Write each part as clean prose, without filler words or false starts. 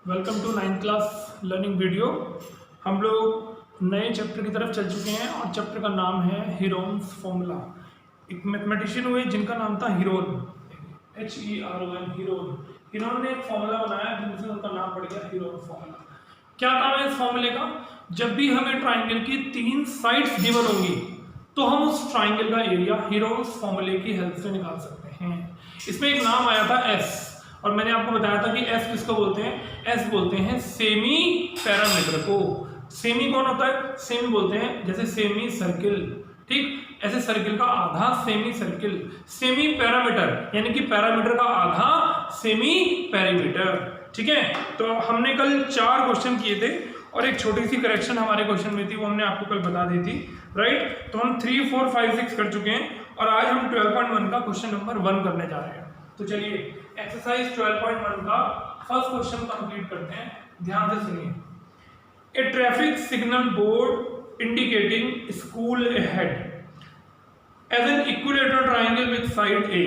Welcome to 9th class learning video. हम लोग नए चैप्टर की तरफ चल चुके हैं और चैप्टर का नाम है हीरोन्स फॉर्मूला। एक मैथमेटिशियन हुए जिनका नाम था हीरोन, HERON, हीरोन। हीरोन ने एक फॉर्मूला बनाया जिनसे उनका नाम पड़ गया हीरोन फॉर्मूला। क्या काम है इस फॉर्मूले का? जब भी हमें ट्राइंगल की 3 साइड्स गिवन होंगी तो हम उस ट्राइंगल का एरिया हीरोन्स फॉर्मूले की हेल्प से निकाल सकते हैं। इसमें एक नाम आया था एस, और मैंने आपको बताया था कि एस किसको बोलते हैं? एस बोलते हैं सेमी पैरामीटर को। सेमी कौन होता है? सेमी बोलते हैं जैसे सेमी सर्किल, ठीक, ऐसे सर्किल का आधा सेमी सर्किल। सेमी पैरामीटर यानी कि पैरामीटर का आधा सेमी पैरामीटर, ठीक है। तो हमने कल 4 क्वेश्चन किए थे और एक छोटी सी करेक्शन हमारे क्वेश्चन में थी, वो हमने आपको कल बता दी थी, राइट। तो हम 3, 4, 5, 6 कर चुके हैं और आज हम 12.1 का क्वेश्चन नंबर 1 करने जा रहे हैं। तो चलिए एक्सरसाइज 12.1 का फर्स्ट क्वेश्चन कंप्लीट करते हैं। ध्यान से सुनिए। A traffic signal board indicating school ahead as an equilateral triangle with side a.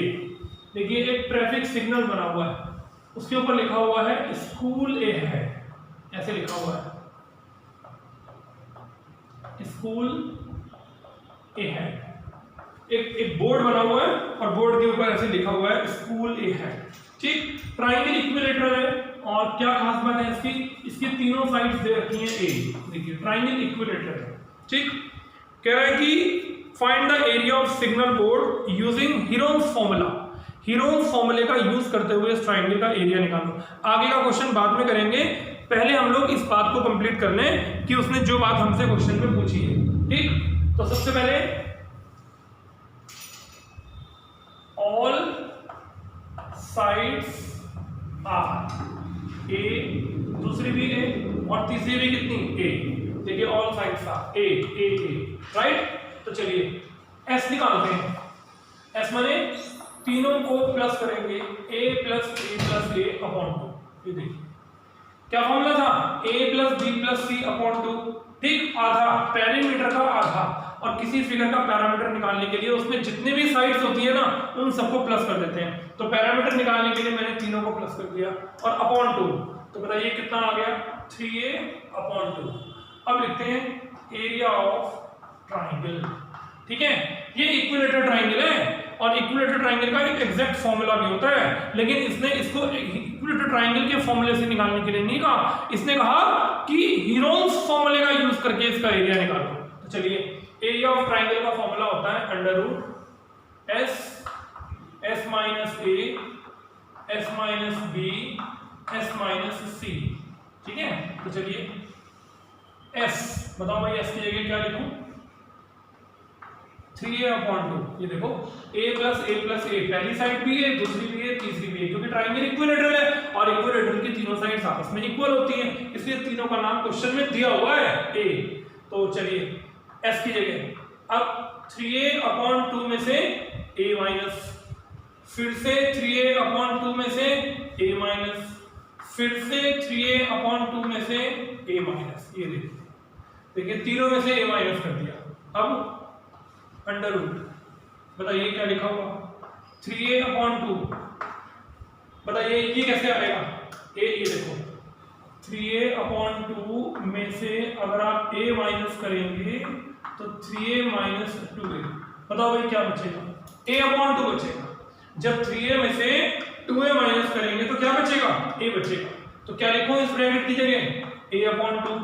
देखिए एक ट्रैफिक सिग्नल बना हुआ है, उसके ऊपर लिखा हुआ है स्कूल अहेड, ऐसे लिखा हुआ है स्कूल अहेड। एक बोर्ड बना हुआ है और बोर्ड के ऊपर ऐसे लिखा हुआ है स्कूल अहेड, ठीक। ट्राइंगल इक्विलेटरल है और क्या खास बात है इसकी तीनों साइड्स दे रखी हैं ए। देखिए ट्राइंगल इक्विलेटरल है, ठीक। कह रहा है कि find the area of signal board using Heron's formula. Heron's फॉर्मूले का यूज करते हुए इस ट्राइंगल का एरिया निकालो। आगे का क्वेश्चन बाद में करेंगे, पहले हम लोग इस बात को कंप्लीट कर लें कि उसने जो बात हमसे क्वेश्चन में पूछी है, ठीक। तो सबसे पहले all sides are A, दूसरी भी A और तीसरी भी कितनी A। देखिए all sides are A, A, A, right. तो चलिए S निकालते हैं। S माने तीनों को प्लस करेंगे A plus A plus A upon 2। ये देखिए क्या फॉर्मूला था? A plus B plus C upon 2, ठीक। आधा पैरामीटर का आधा, और किसी फिगर का पैरामीटर निकालने के लिए उसमें जितने भी साइड्स होती है ना उन सबको प्लस कर देते हैं। तो पैरामीटर निकालने के लिए मैंने तीनों को प्लस कर दिया और अपॉन 2। तो बताइए कितना आ गया? 3A upon 2। अब लिखते हैं एरिया ऑफ ट्राइंगल, ठीक है। ये इक्विलेटरल ट्राइंगल है और इक्विलेटरल ट्राइंगल का एक एग्जैक्ट फॉर्मूला भी होता है, लेकिन इसने इसको इक्विलेटरल ट्राइंगल के फॉर्मूले से निकालने के लिए नहीं कहा, इसने कहा कि हीरोन्स फॉर्मूले का यूज करके इसका एरिया निकालो। तो चलिए एरिया ऑफ ट्राइंगल का फॉर्मूला होता है under root S minus A S minus B S minus C, ठीक है। तो चलिए S बताओ भाई, S की जगह क्या लिखूं? 3A upon 2। ये देखो A प्लस A, पहली साइड भी है, दूसरी भी है, तीसरी भी है, क्योंकि ट्राइंगल इक्विलेटरल है और इक्विलेटरल की तीनों साइड्स आपस में इक्वल होती हैं, इसलिए तीनों का नाम क्वेश्चन में दिया हुआ है A। तो चलिए S की जगह अब 3A अपॉन 2 में से A माइनस, फिर से 3A अपॉन 2 में से A माइनस, फिर से 3A अपॉन 2 में से A माइनस। ये देखिए तीनों में से A माइनस कर दिया। अब अंडर रूट, बताइए क्या लिखा हुआ? 3A अपॉन 2, बताइए ये कैसे आएगा? ये देखो 3A अपॉन 2 में से अगर आप A माइनस करेंगे तो 3A माइनस 2A, बताओ भाई क्या बचेगा? A अपॉन 2 बचेगा। जब 3A में से 2A माइनस करेंगे तो क्या बचेगा? A बचेगा। तो क्या लिखूं इस ब्रैकेट की जगह? A upon 2।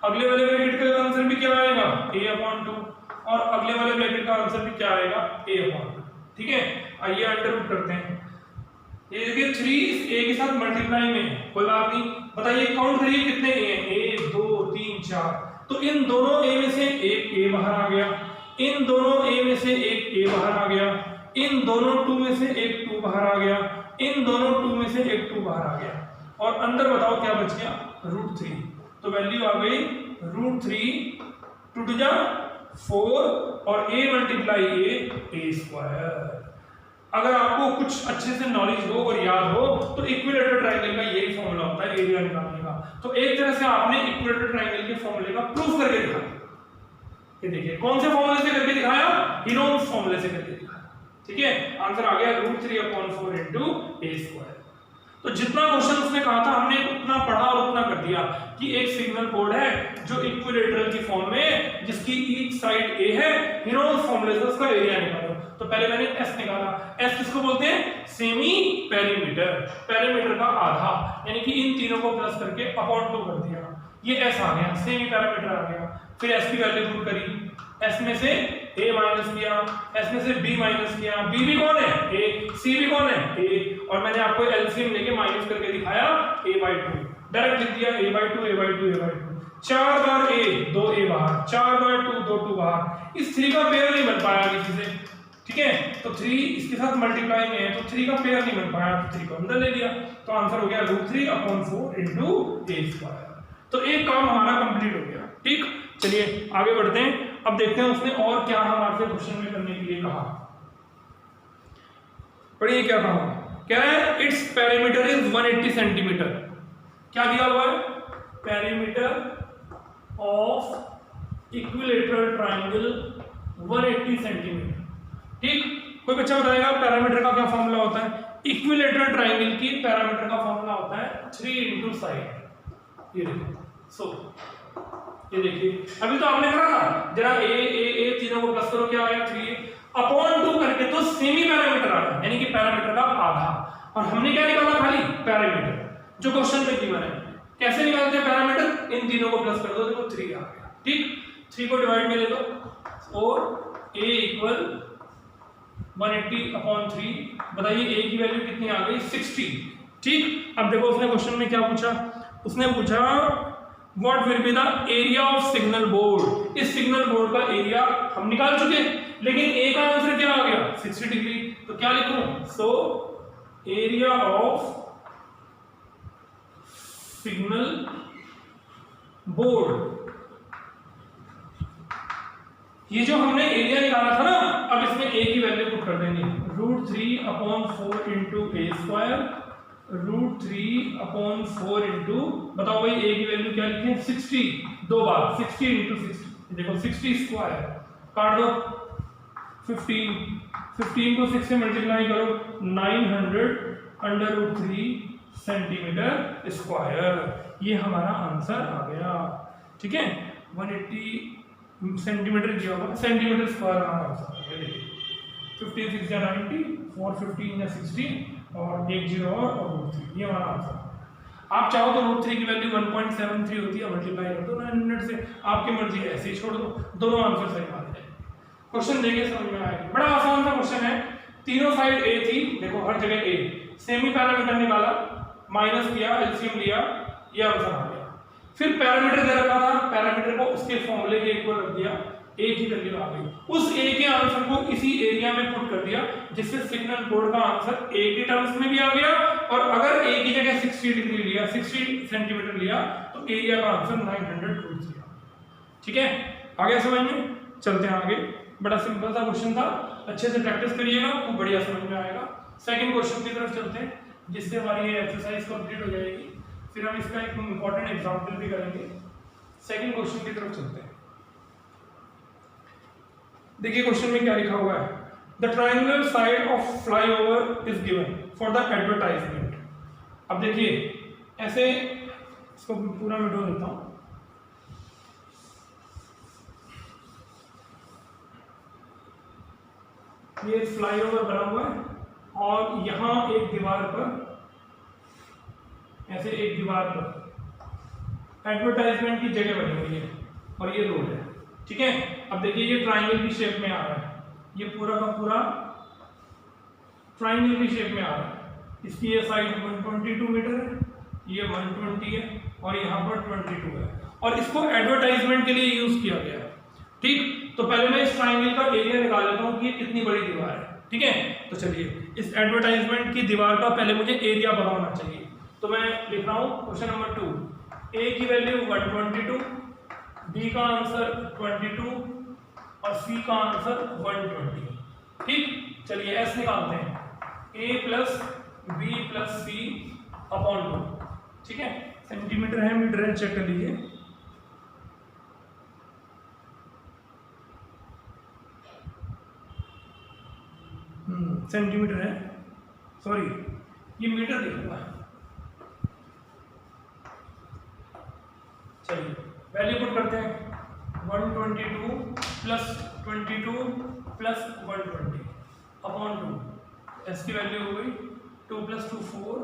अगले वाले ब्रैकेट का आंसर भी क्या आएगा? A अपॉन 2, और अगले वाले ब्रैकेट का आंसर भी क्या आएगा? A अपॉन 2, ठीक है। आइए अंडर रूट करते हैं। ये देखिए 3 A के साथ मल्टीप्लाई में, कोई बात नहीं। बताइए काउंट करिए कितने A हैं? 1 2 3 4। तो इन दोनों A में से एक A बाहर आ गया, इन दोनों A में से एक A बाहर आ गया, इन दोनों 2 में से एक 2 बाहर आ गया, इन दोनों 2 में से एक 2 बाहर आ गया, और अंदर बताओ क्या बच गया? √3। तो वैल्यू आ गई √3, 2 टू जा 4 और A मल्टीप्लाई A स्क्वायर। अगर आपको कुछ अच्छे से नॉलेज हो और याद हो तो इक्विलेटरल ट्रायंगल का यही फॉर्मूला होता है एरिया निकालने का। तो एक तरह से आपने इक्विलेटरल ट्रायंगल के फॉर्मूले का प्रूफ करके दिखाया। ये देखिए कौन से फॉर्मूले से करके दिखाया? हीरोन्स फॉर्मूले से करके दिखाया, ठीक है। आंसर आ गया √3/4 × A²। तो जितना क्वेश्चन उसने कहा था हमने उतना पढ़ा और उतना कर दिया कि एक सिग्नल बोर्ड है जो इक्विलेटरल की फॉर्म में, जिसकी ईच साइड ए है, हेरोल्ड्स फॉर्मूले से उसका एरिया निकालो। तो पहले मैंने एस निकाला। एस किसको बोलते हैं? सेमी पेरीमीटर, पेरीमीटर का आधा, यानी कि इन तीनों को प्लस करके अपॉन 2 कर दिया, ये एस आ गया, सेमी पेरीमीटर आ गया। फिर एस की वैल्यू पुट करी, एस में से ए माइनस किया, एस में से बी माइनस किया, बी भी कौन है? ए, सी भी कौन है? ए, और मैंने आपको एलसीएम लेके माइनस करके दिखाया a/2, डायरेक्ट लिख दिया a/2 a/2 a/2, 4 bar a 2 a बाहर, 4 बार 2 2 2 बाहर। इस 3 का पेयर नहीं बन पाया किसी से, ठीक है, तो 3 इसके साथ मल्टीप्लाई में है तो 3 का पेयर नहीं बन पाया, तो 3 को अंदर ले लिया, तो आंसर हो गया √3/4 × a²। तो एक काम हमारा कंप्लीट हो गया। ठीक, चलिए आगे बढ़ते हैं। अब देखते हैं उसने और क्या हमारे क्वेश्चन में करने के लिए कहा। पढ़िए क्या कहा, कह रहा है इट्स पेरीमीटर इज 180 सेंटीमीटर। क्या दिया हुआ है? Perimeter of equilateral triangle 180 centimetre. ठीक, कोई बच्चा बताएगा पैरामीटर का क्या फॉर्मूला होता है? इक्विलेटरल ट्रायंगल की पैरामीटर का फॉर्मूला होता है 3 × साइड। ये देखो, ये देखिए अभी तो आपने करा था, जरा ए तीनों को प्लस करो, क्या आया? 3/2 करके तो सेमी पैरामीटर आ गया, यानी कि पैरामीटर का आधा। और हमने क्या निकाला? खाली पैरामीटर, जो क्वेश्चन में गिवन है। कैसे निकालते हैं पैरामीटर? इन तीनों को प्लस कर दो, देखो 3 आ गया। ठीक, 3 को डिवाइड में ले दो और a = 180/3। बताइए a की वैल्यू कितनी आ गई? 60। ठीक, अब देखो उसने क्वेश्चन में क्या पूछा, उसने पूछा what will be the area of signal board. इस सिग्नल बोर्ड का एरिया हम निकाल चुके, लेकिन a का आंसर क्या आ गया? 60 डिग्री। तो क्या लिखूं? So area of signal board, ये जो हमने एरिया निकाला था ना, अब इसमें a की वैल्यू पुट कर देंगे, √3/4 × a², √3/4 × बताओ भाई a की वैल्यू क्या लिखें? 60, 2 बार 60 × 60, देखो 60² काट दो, 15 को 6 से मल्टीप्लाई करो, 900/√3 सेंटीमीटर स्क्वायर। ये हमारा आंसर आ गया। ठीक है, 180 सेंटीमीटर दिया होगा, सेंटीमीटर स्क्वायर हमारा आंसर आ गया। 15 6 या 90, 4 15 या 60 और 1 0 और √3, ये हमारा आंसर। आप चाहो तो √3 की वैल्यू 1.73 होती है, मल्टीप्लाई कर दो 900 से, आपकी मर्जी है, ऐसे ही छोड़ दो, दोनों आंसर सही आ जाए। क्वेश्चन देखिए समझ में आएगा, बड़ा आसान सा क्वेश्चन है। तीनों साइड a थी, देखो हर जगह a, सेमी पैरामीटर निकाला, माइनस किया, एलसीएम लिया, ये आंसर आ गया। फिर पैरामीटर दे रखा था, पैरामीटर को उसके फॉर्मूले के इक्वल रख दिया, a की वैल्यू आ गई, उस a के आंसर को इसी एरिया में पुट कर दिया, जिससे सिग्नल बोर्ड का आंसर a के टर्म्स में भी आ गया, और अगर a की जगह 60 डिग्री लिया, 60 सेंटीमीटर लिया, तो एरिया का आंसर 900 दिया। ठीक है, आ गया समझ में? चलते हैं आगे, बड़ा सिंपल सा क्वेश्चन था, अच्छे से प्रैक्टिस करिएगा, खूब बढ़िया समझ में आएगा। सेकंड क्वेश्चन की तरफ चलते हैं, जिससे हमारी ये एक्सरसाइज कंप्लीट हो जाएगी, फिर हम इसका एक इंपॉर्टेंट एग्जांपल भी करेंगे। सेकंड क्वेश्चन की तरफ चलते हैं। देखिए क्वेश्चन में क्या लिखा हुआ है, the triangular side of flyover is given for the advertisement. अब देखिए ऐसे, इसको पूरा मिटा देता हूं, ये फ्लाईओवर बना हुआ है और यहाँ एक दीवार पर, ऐसे एक दीवार पर एडवर्टाइजमेंट की जगह बनी हुई है और ये रोड है। ठीक है, अब देखिए ये ट्रायंगल की शेप में आ रहा है, ये पूरा का पूरा ट्रायंगल की शेप में आ रहा है। इसकी ये साइड 122 मीटर है, ये 120 है और यहाँ पर 22 है, और इसको एडवर्टाइजमेंट के लिए यूज किया गया है। ठीक, तो पहले मैं इस ट्रायंगल का एरिया निकाल लेता हूँ कि ये कितनी बड़ी दीवार है। ठीक है, तो चलिए इस एडवर्टाइजमेंट की दीवार का पहले मुझे एरिया पता होना चाहिए। तो मैं लिख रहा हूँ क्वेश्चन नंबर 2, a की वैल्यू 122, b का आंसर 22 और c का आंसर 120। ठीक, चलिए s निकालते हैं, a + b + c/2। ठीक है, सेंटीमीटर है मीटर है, चेक कर लीजिए। सेंटीमीटर है, सॉरी ये मीटर लिखा हुआ है, चलिए वैल्यू पुट करते हैं 122 प्लस 22 प्लस 120 अपॉन 2। एस की वैल्यू हो गई 2 प्लस 2 4,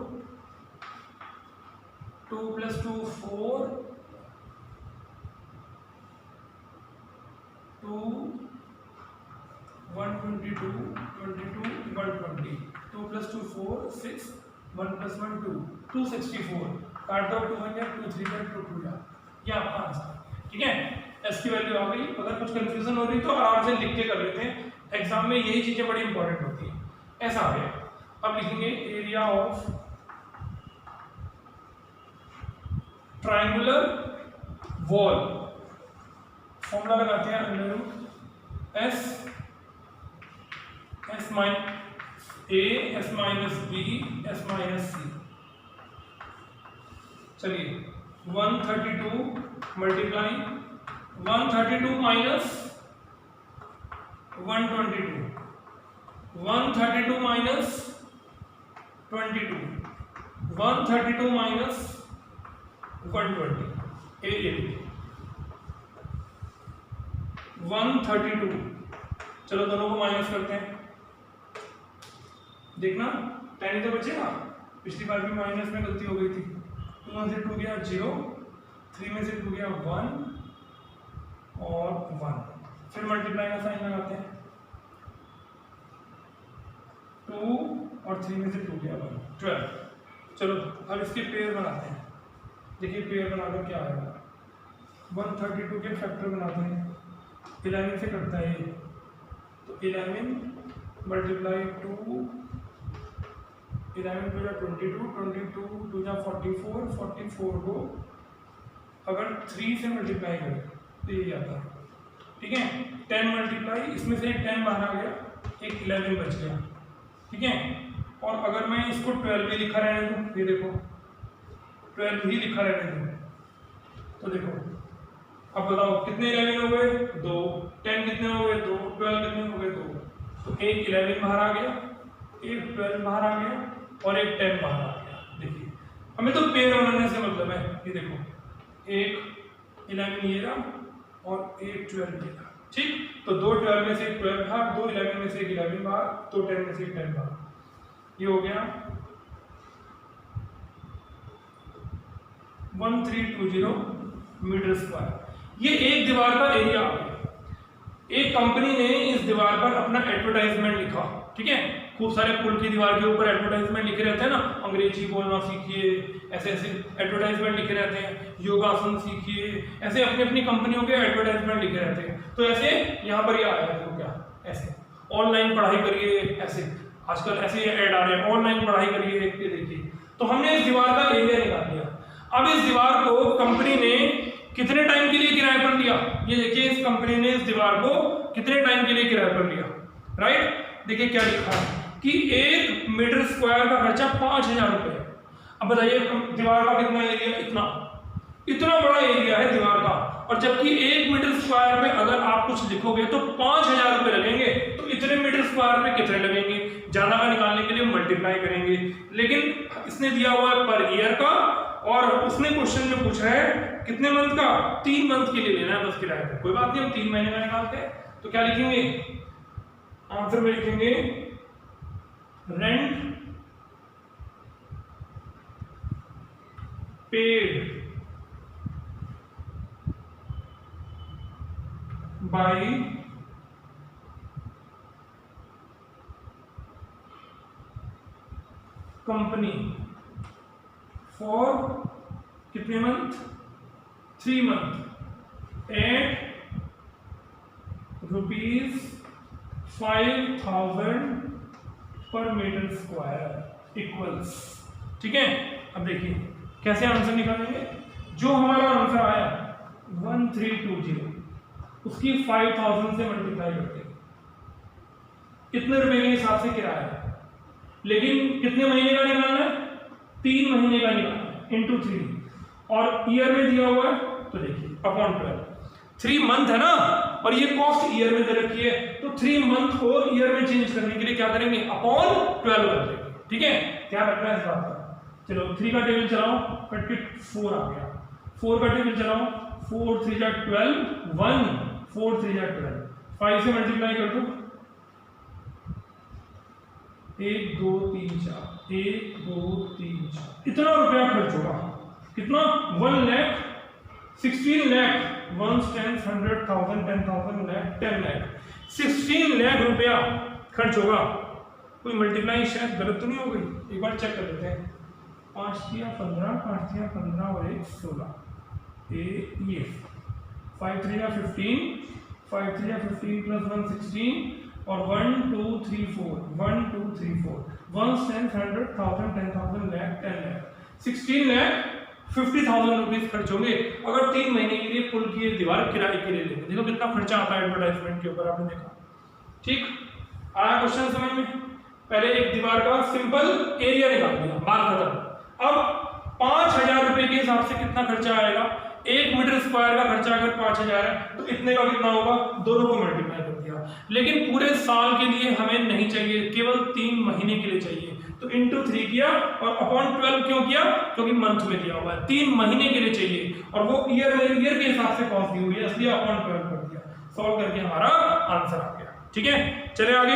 2 प्लस 2 4, 2 122 22 120, 2 प्लस 2 4 6, 1 प्लस 1 2, 264 काट दो 2 1 या 2 3 या 2 2 या ये आपका आंसर। ठीक है, एस की वैल्यू आ गई। अगर कुछ कंफ्यूजन हो रही तो आराम से लिख के कर लेते हैं, एग्जाम में यही चीजें बड़ी इंपॉर्टेंट होती हैं। ऐसा आ गया, अब लिखेंगे area of triangular wall, formula लगाते हैं under s s minus a s minus b s minus c. चलिए 132 मल्टीप्लाई 132 माइनस 122, 132 माइनस 22, 132 माइनस 120 ए 132। चलो दोनों को माइनस करते हैं, देखना 10 तो बचेगा। पिछली बार भी माइनस में गलती हो गई थी। 2 में से 2 गया 0, 3 में से 2 गया 1 और 1, फिर मल्टीप्लाई का साइन लगाते हैं 2 और 3 में से 2 गया 1 12। चलो अब इसके पेयर बनाते हैं, देखिए पेयर बनाकर क्या आएगा। 132 के फैक्टर बनाते हैं, 11 से करता है ये, तो 11 मल्टीप्लाई 2, 11 2 या 22, 22 2 या 44, 44 को अगर 3 से मल्टीप्लाई करें तो ये आता है। ठीक है, 10 मल्टीप्लाई, इसमें से 10 बाहर आ गया, एक 11 बच गया। ठीक है, और अगर मैं इसको 12 भी लिखा रहने दूँ, ये देखो 12 ही लिखा रहने दूँ, तो देखो अब बताओ कितने 11 हो गए 2, 10 कितने हो गए 2, 12 कितने हो गए 2, तो एक 11 बाहर आ गया, एक 12 बाहर आ गया और एक 10 बाहर आ गया। देखिए हमें तो पेयर बनाने से मतलब है, ये देखो एक 11 ये रहा और एक 12 ये रहा। ठीक, तो 2 12 में से 12 बाहर, 2 11 में से 11 बाहर, 2 10 में से 10 बाहर, ये हो गया 1320 मीटर स्क्वायर। ये एक दीवार का एरिया आ गया। एक कंपनी ने इस दीवार पर अपना एडवर्टाइजमेंट लिखा। ठीक है, खूब सारे पुल की दीवार के ऊपर एडवर्टाइजमेंट लिखे रहते हैं ना, अंग्रेजी बोलना सीखिए, ऐसे ऐसे एडवर्टाइजमेंट लिखे रहते हैं, योगासन सीखिए, ऐसे अपनी अपनी कंपनियों के एडवर्टाइजमेंट लिखे रहते हैं। तो ऐसे यहाँ पर ये आया है, तो क्या ऐसे ऑनलाइन पढ़ाई करिए, ऐसे आजकल ऐसे ऐड आ रहे हैं, ऑनलाइन पढ़ाई करिए, ये देखिए। तो हमने इस दीवार का एरिया निकाल लिया। अब इस दीवार को कंपनी ने कितने टाइम के लिए किराए पर लिया, ये देखिए इस कंपनी ने इस दीवार को कितने टाइम के लिए किराए पर लिया। राइट, देखिए क्या लिखा है कि 1 मीटर स्क्वायर का खर्चा 5000 रुपए। अब बताइए दीवार का कितना एरिया, इतना बड़ा एरिया है दीवार का, और जबकि 1 मीटर स्क्वायर पे अगर आप कुछ लिखोगे तो 5000 रुपए लगेंगे। तो इतने मीटर स्क्वायर पे कितने लगेंगे, ज्यादा का निकालने के लिए मल्टीप्लाई करेंगे। लेकिन इसने दिया हुआ है पर ईयर का, और उसने क्वेश्चन में पूछा है कितने मंथ का, 3 मंथ के लिए लेना है बस किराए पे। कोई बात नहीं, हम 3 महीने का निकालते हैं। तो क्या लिखेंगे, आंसर में लिखेंगे rent paid by company for कितने मंथ, 3 मंथ एट ₹5000 पर मीटर स्क्वायर इक्वल्स। ठीक है, अब देखिए कैसे आंसर निकालेंगे। जो हमारा आंसर आया 1320, उसकी 5000 से मल्टीप्लाई करते हैं, कितने रुपए के हिसाब से किराया है, लेकिन कितने महीने का निकालना है, 3 महीने का निकालना है, इंटू 3, और ईयर में दिया हुआ है, तो देखिए अपॉन 12, 3 मंथ है ना, और ये कॉस्ट ईयर में दे रखी है, तो 3 मंथ को ईयर में चेंज करने के लिए क्या करेंगे, अपॉन 12 कर देंगे। ठीक है, ध्यान रखना है इस बात का। चलो 3 का टेबल चलाओ, कट के 4 आ गया, 4 का टेबल चलाओ, 4 3 जा 12, 1 4 3 जा 12, 5 से मल्टीप्लाई कर दो, 1 2 3 4, 1 2 3 4, इतना रुपया खर्च होगा। कितना? 1 लाख, 16 लाख, 1 10 100 1000 10,000 लाख 10 लाख, 16 लाख रुपया खर्च होगा। कोई मल्टीप्लाई शायद गलत तो नहीं हो गई, एक बार चेक कर लेते हैं। 5 3 15, 5 3 15 और 1 16, ये 5 3 15, 5 3 15 प्लस 1 16 और 1 2 3 4, 1 2 3 4, 1 10 100 1000 10,000 लाख 10 लाख, 16 लाख 50,000 रुपीज खर्च होंगे अगर 3 महीने के लिए पुल की दीवार किराए के लिए लेंगे। देखो कितना खर्चा आता है एडवर्टाइजमेंट के ऊपर, आपने देखा। ठीक, आया क्वेश्चन समझ में? पहले एक दीवार का सिंपल एरिया निकाल दिया, बात खत्म। अब 5,000 रुपए के हिसाब से कितना खर्चा आएगा? 1 मीटर स्क्वायर का खर्चा अगर 5,000 है तो इतने का कितना होगा? दोनों को मल्टीप्लाई कर दिया। लेकिन पूरे साल के लिए हमें नहीं चाहिए, केवल 3 महीने के लिए चाहिए, तो इंटू 3 किया और अपॉन 12 क्यों किया? क्योंकि मंथ में दिया हुआ है, 3 महीने के लिए चाहिए और वो ईयर के हिसाब से कॉस्ट दी हुई है, इसलिए अपॉन 12 कर दिया। सॉल्व करके हमारा आंसर आ गया। ठीक है, चले आगे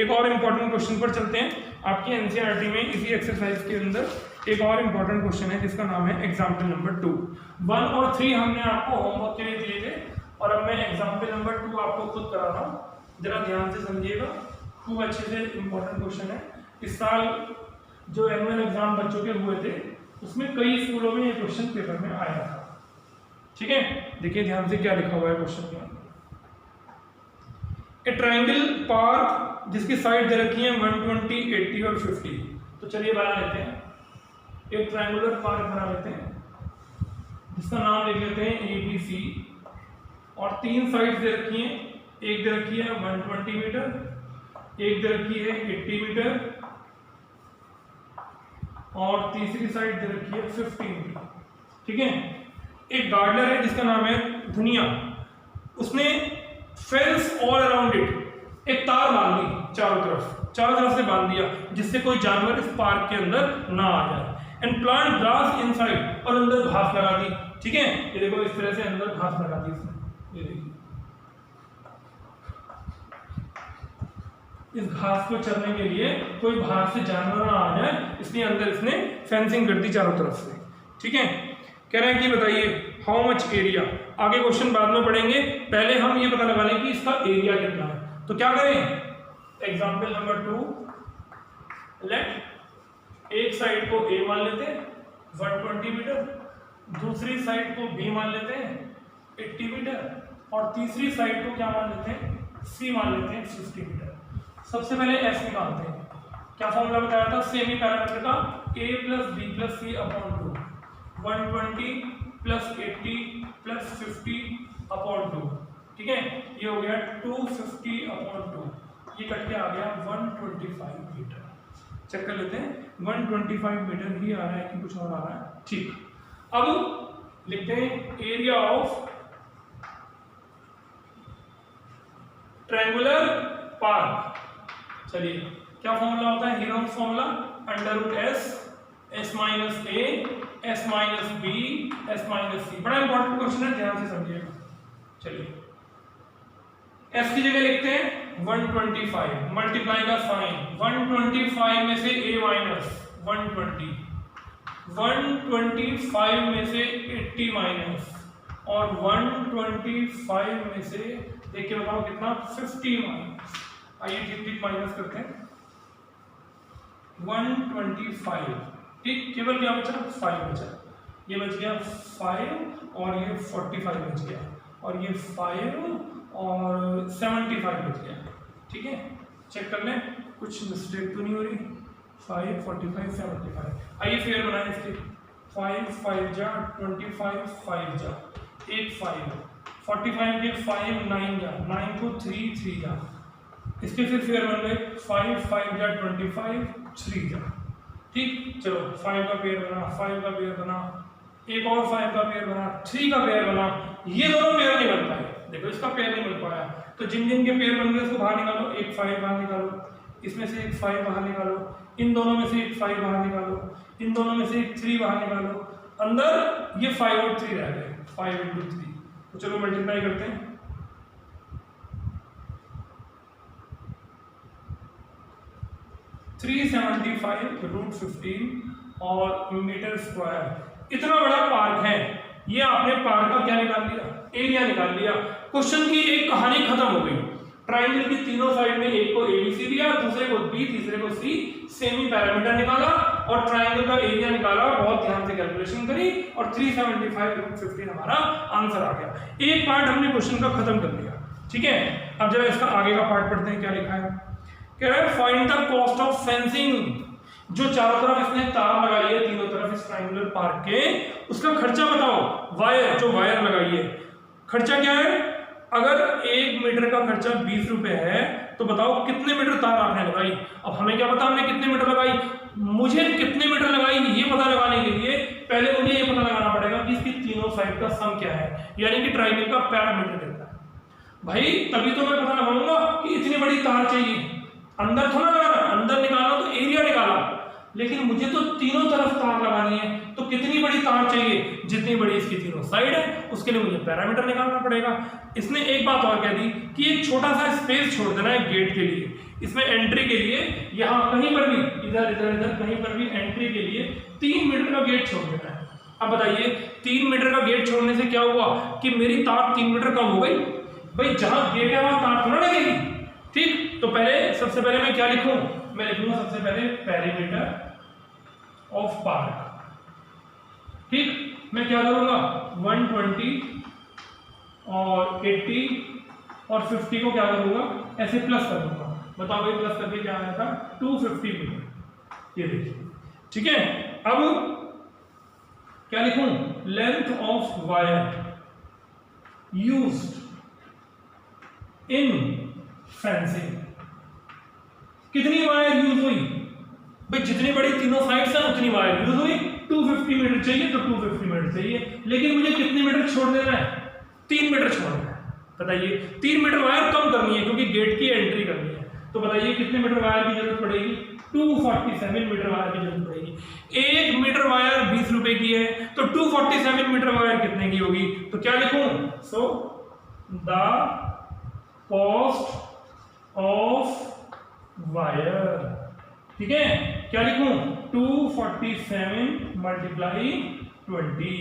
एक और इंपॉर्टेंट क्वेश्चन पर चलते हैं। आपकी एनसीईआरटी में इसी एक्सरसाइज के अंदर एक और इंपॉर्टेंट क्वेश्चन है जिसका नाम है एग्जाम्पल नंबर 2। 1 और 3 हमने आपको होमवर्क के लिए दिए थे और अब मैं एग्जाम्पल नंबर 2 आपको खुद करा रहा हूँ। जरा ध्यान से समझिएगा, खूब अच्छे से इंपॉर्टेंट क्वेश्चन है। इस साल जो एनुअल एग्जाम बच्चों के हुए थे उसमें कई स्कूलों में ये क्वेश्चन पेपर में आया था। ठीक है, देखिए ध्यान से क्या लिखा हुआ है क्वेश्चन में। ए ट्रायंगल पार्क जिसकी साइड दे रखी है 120, 80 और 50। तो चलिए बना लेते हैं एक ट्रायंगुलर पार्क बना लेते हैं जिसका नाम लिख लेते हैं ABC और 3 साइड दे रखी हैं। एक दे रखी है 120 मीटर, एक दे रखी है 80 मीटर और तीसरी साइड दे रखी है 50 मीटर। ठीक है, एक गार्डनर है जिसका नाम है धुनिया, उसने फेंस ऑल अराउंड इट, एक तार बांध दी चारों तरफ से बांध दिया जिससे कोई जानवर इस पार्क के अंदर ना आ जाए। एंड प्लांट ग्रास इनसाइड, और अंदर घास लगा दी। ठीक है, ये देखो इस तरह से अंदर घास लगा दी इसने, ये देखिए इस घास को चरने के लिए कोई बाहर से जानवर ना आ जाए, इसलिए अंदर इसने फेंसिंग कर दी चारों तरफ से। ठीक है, कह रहे हैं कि बताइए हाउ मच एरिया। आगे क्वेश्चन बाद में पढ़ेंगे, पहले हम ये पता लगा लें कि इसका एरिया कितना है। तो क्या करें, एग्जाम्पल नंबर 2, लेट एक साइड को A मान लेते हैं 120 मीटर, दूसरी साइड को B मान लेते हैं 80 मीटर और तीसरी साइड को क्या मान लेते हैं, C मान लेते हैं 50 मीटर। सबसे पहले S निकालते हैं। क्या फॉर्मूला बताया था सेमी पैरामीटर का, A + B + C upon 2, 120 + 80 + 50 upon 2। ठीक है, ये हो गया 250 अपॉन 2, ये कट के आ गया 125 मीटर। चेक कर लेते हैं 125 मीटर ही आ रहा है कि कुछ और आ रहा है। ठीक, अब लिखते हैं एरिया ऑफ ट्रायंगुलर पार्क। चलिए क्या फॉर्मूला होता है, heroes formula, √S S - A S - B S - C। बड़ा इंपॉर्टेंट क्वेश्चन है, ध्यान से समझिएगा। चलिए S की जगह लिखते हैं 125, मल्टीप्लाई का साइन, 125 में से A माइनस 120, 125 में से 80 माइनस और 125 में से देख के बताओ कितना, 50 माइनस। आइए ठीक माइनस करते हैं 125। ठीक, केवल क्या बचा, 5 बचा, ये बच गया 5 और ये 45 बच गया और ये 5 और 75 बच गया। ठीक है, चेक कर लें कुछ मिस्टेक तो नहीं हो रही। 5 45 75। आइए फेयर बनाएं इसके, 5 5 जा 25, 5 जा 1 5, 45 के 5 9 जा, 9 को 3 3 जा, इसके फिर फेयर बन गए 5 5 जा 25 3 जा। ठीक, चलो 5 का पेयर बना, 5 का पेयर बना, एक और 5 का पेयर बना, 3 का पेयर बना। ये दोनों पेयर नहीं बन पाए, देखो इसका पेयर नहीं बन पाया, तो जिन जिन के पेयर बन गए उसको बाहर निकालो। एक 5 बाहर निकालो, इसमें से एक 5 बाहर निकालो, इन दोनों में से एक 5 बाहर निकालो, इन दोनों में से एक 3 बाहर निकालो, अंदर ये 5 और 3 रह गए, 5 × 3, तो चलो मल्टीप्लाई करते हैं। 375√15 और मीटर स्क्वायर। इतना बड़ा पार्क है, ये आपने पार्क का क्या निकाल लिया, एरिया निकाल लिया। क्वेश्चन की एक कहानी खत्म हो गई। ट्राइंगल की तीनों साइड में एक को ABC दिया, दूसरे को B, तीसरे को C, सेमी पैरामीटर निकाला और ट्राइंगल का एरिया निकाला, बहुत ध्यान से कैलकुलेशन करी और 375√15 हमारा आंसर आ गया। एक पार्ट हमने क्वेश्चन का खत्म कर दिया, ठीक है। अब जरा इसका आगे का पार्ट पढ़ते हैं, क्या लिखा है। कह रहा है find the cost of fencing, जो चारों तरफ इसने तार लगाई है तीनों तरफ इस ट्रायंगुलर पार्क के, उसका खर्चा बताओ। वायर, जो वायर लगाई है, खर्चा क्या है। अगर 1 मीटर का खर्चा 20 रुपए है तो बताओ कितने मीटर तार आपने लगाई। अब हमें क्या पता हमने कितने मीटर लगाई, मुझे कितने मीटर लगाई ये पता लगाने के लिए पहले मुझे ये पता लगाना पड़ेगा कि इसकी तीनों साइड का सम क्या है, यानी कि ट्रायंगल का पैरामीटर कितना है भाई, तभी तो मैं पता लगाऊंगा कि इतनी बड़ी तार चाहिए। अंदर थोड़ा लगाना, अंदर निकालना तो एरिया निकाला, लेकिन मुझे तो तीनों तरफ तार लगानी है, तो कितनी बड़ी तार चाहिए, जितनी बड़ी इसकी तीनों साइड है उसके लिए मुझे पैरामीटर निकालना पड़ेगा। इसने एक बात और कह दी कि एक छोटा सा स्पेस छोड़ देना है गेट के लिए, इसमें एंट्री के लिए, यहाँ कहीं पर भी इधर इधर इधर कहीं पर भी एंट्री के लिए 3 मीटर का गेट छोड़ देना है। अब बताइए 3 मीटर का गेट छोड़ने से क्या हुआ कि मेरी तार 3 मीटर कम हो गई। भाई जहां गेट है वहां तार थोड़ा लगेगी, ठीक। तो पहले सबसे पहले मैं क्या लिखूं, मैं लिखूंगा सबसे पहले पेरीमीटर ऑफ पार्क, ठीक। मैं क्या करूंगा 120 और 80 और 50 को क्या करूंगा ऐसे प्लस कर दूंगा। बताओ भाई प्लस करके क्या आया था 250 मीटर, ये देखिए, ठीक है। अब क्या लिखूं, length of wire used in fencing, कितनी वायर यूज हुई भाई, जितनी बड़ी तीनों साइड्स हैं उतनी वायर यूज हुई। 250 मीटर चाहिए तो 250 मीटर चाहिए, लेकिन मुझे कितने मीटर छोड़ देना है, 3 मीटर छोड़ना है। बताइए 3 मीटर वायर कम करनी है क्योंकि गेट की एंट्री करनी है, तो बताइए कितने मीटर वायर की जरूरत पड़ेगी, 247 मीटर वायर की जरूरत पड़ेगी। 1 मीटर वायर 20 रुपए की है, तो 247 मीटर वायर कितने की होगी, तो क्या लिखूं, so the cost of wire, ठीक है। क्या लिखूं 247 मल्टीप्लाई 20,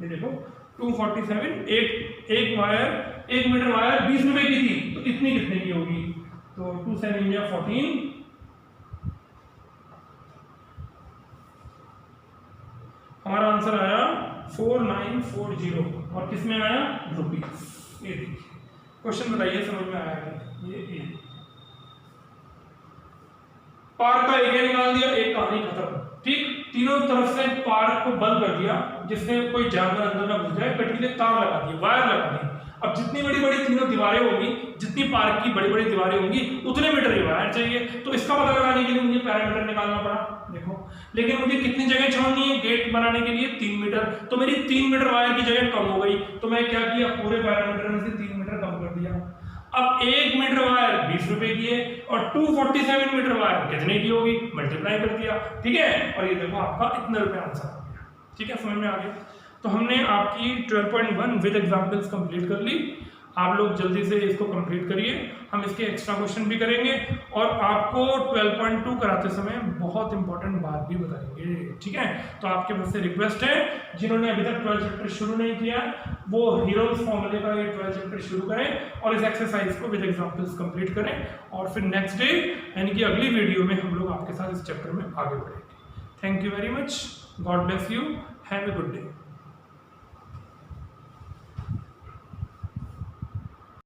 ये देखो 247, एक वायर 1 मीटर वायर 20 रुपए की थी, तो इतनी कितने की होगी, तो 2 7 या 14, हमारा आंसर आया 4940 और किसमें आया रुपीज। ये देखिए क्वेश्चन बताइए समझ में आया कि ये पार्क का एरिया निकाल दिया, एक कहानी खत्म, ठीक। तीनों तरफ से पार्क को बंद कर दिया जिससे कोई जानवर अंदर ना घुस जाए, कटीले तार लगा दिए, वायर लगा दिए। अब जितनी बड़ी बड़ी तीनों दीवारें होंगी, जितनी पार्क की बड़ी बड़ी दीवारें होंगी उतने मीटर की वायर चाहिए, तो इसका पता लगाने के लिए मुझे पैरामीटर निकालना पड़ा। देखो लेकिन मुझे कितनी जगह छोड़नी है गेट बनाने के लिए 3 मीटर, तो मेरी 3 मीटर वायर की जगह कम हो गई, तो मैं क्या किया पूरे पैरामीटर में से 3 मीटर कम कर दिया। अब 1 मीटर वायर 20 रुपए की है और 247 मीटर वायर कितने की होगी, मल्टीप्लाई कर दिया, ठीक है। और ये देखो आपका इतने रुपए आंसर आ गया, ठीक है, समझ में आ गया। तो हमने आपकी 12.1 विद एग्जांपल्स कंप्लीट कर ली। आप लोग जल्दी से इसको कंप्लीट करिए, हम इसके एक्स्ट्रा क्वेश्चन भी करेंगे और आपको 12.2 कराते समय बहुत इंपॉर्टेंट बात भी बताएंगे, ठीक है। तो आपके पास से रिक्वेस्ट है जिन्होंने अभी तक 12 चैप्टर शुरू नहीं किया वो हीरोज फॉर्मूले का ये 12 चैप्टर शुरू करें और इस एक्सरसाइज को विद एग्जांपल्स कंप्लीट करें, और फिर नेक्स्ट डे यानी कि अगली वीडियो में हम लोग आपके साथ इस चैप्टर में आगे बढ़ेंगे। Thank you very much, God bless you, have a good day.